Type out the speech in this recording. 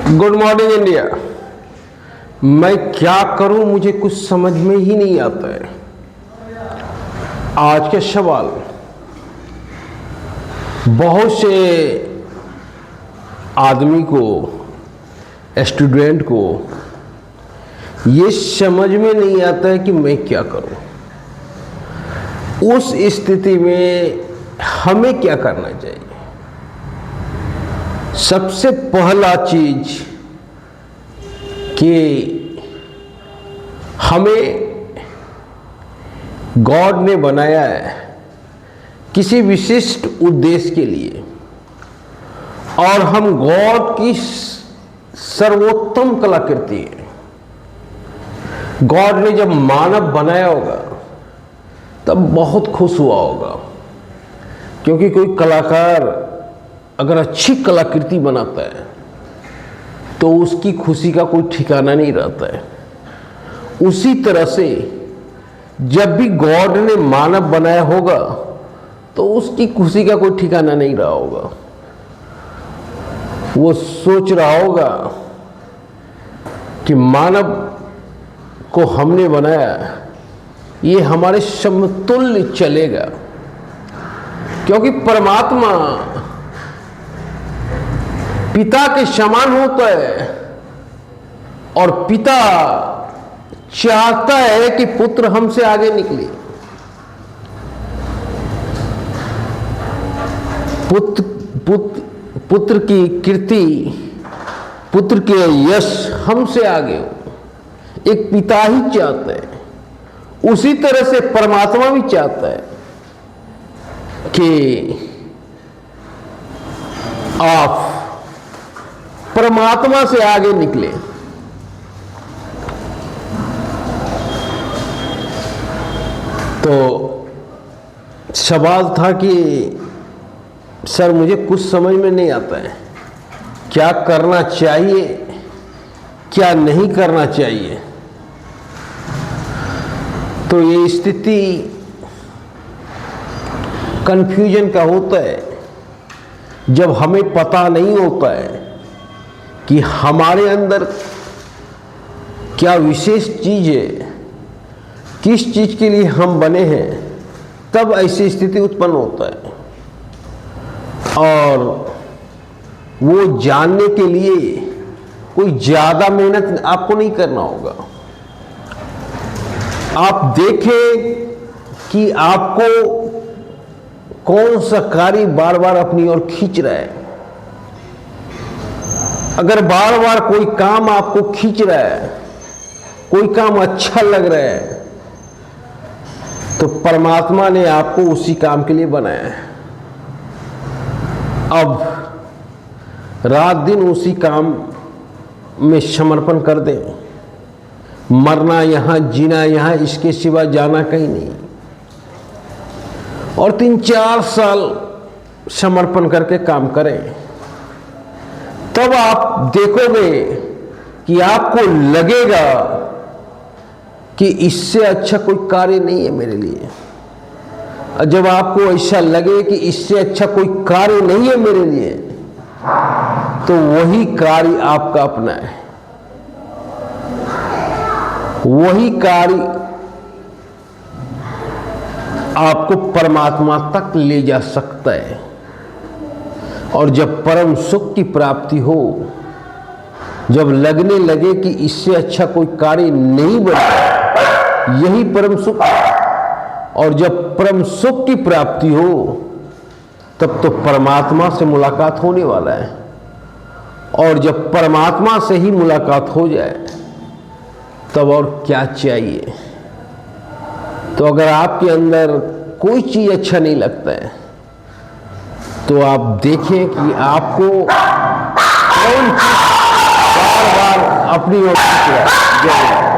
Good morning India. मैं क्या करूं, मुझे कुछ समझ में ही नहीं आता है। आज के सवाल बहुत से आदमी को, स्टूडेंट को ये समझ में नहीं आता है कि मैं क्या करूं। उस स्थिति में हमें क्या करना चाहिए? सबसे पहला चीज कि हमें गॉड ने बनाया है किसी विशिष्ट उद्देश्य के लिए, और हम गॉड की सर्वोत्तम कलाकृति है। गॉड ने जब मानव बनाया होगा तब बहुत खुश हुआ होगा, क्योंकि कोई कलाकार अगर अच्छी कलाकृति बनाता है तो उसकी खुशी का कोई ठिकाना नहीं रहता है। उसी तरह से जब भी गॉड ने मानव बनाया होगा तो उसकी खुशी का कोई ठिकाना नहीं रहा होगा। वो सोच रहा होगा कि मानव को हमने बनाया, ये हमारे समतुल्य चलेगा, क्योंकि परमात्मा पिता के समान होता है और पिता चाहता है कि पुत्र हमसे आगे निकले। पुत्र की कीर्ति, पुत्र के यश हमसे आगे हो, एक पिता ही चाहता है। उसी तरह से परमात्मा भी चाहता है कि आप परमात्मा से आगे निकले। तो सवाल था कि सर मुझे कुछ समझ में नहीं आता है, क्या करना चाहिए, क्या नहीं करना चाहिए। तो ये स्थिति कंफ्यूजन का होता है जब हमें पता नहीं होता है कि हमारे अंदर क्या विशेष चीज है, किस चीज के लिए हम बने हैं। तब ऐसी स्थिति उत्पन्न होता है, और वो जानने के लिए कोई ज्यादा मेहनत आपको नहीं करना होगा। आप देखें कि आपको कौन सा कार्य बार बार अपनी ओर खींच रहा है। अगर बार बार कोई काम आपको खींच रहा है, कोई काम अच्छा लग रहा है, तो परमात्मा ने आपको उसी काम के लिए बनाया है। अब रात दिन उसी काम में समर्पण कर दें। मरना यहाँ, जीना यहाँ, इसके सिवा जाना कहीं नहीं। और 3-4 साल समर्पण करके काम करें, तब आप देखोगे कि आपको लगेगा कि इससे अच्छा कोई कार्य नहीं है मेरे लिए। और जब आपको ऐसा लगे कि इससे अच्छा कोई कार्य नहीं है मेरे लिए, तो वही कार्य आपका अपना है। वही कार्य आपको परमात्मा तक ले जा सकता है। और जब परम सुख की प्राप्ति हो, जब लगने लगे कि इससे अच्छा कोई कार्य नहीं बना, यही परम सुख है। और जब परम सुख की प्राप्ति हो, तब तो परमात्मा से मुलाकात होने वाला है। और जब परमात्मा से ही मुलाकात हो जाए, तब और क्या चाहिए। तो अगर आपके अंदर कोई चीज अच्छा नहीं लगता है, तो आप देखें कि आपको कौन चीज बार बार अपनी ओर खींच रहा है।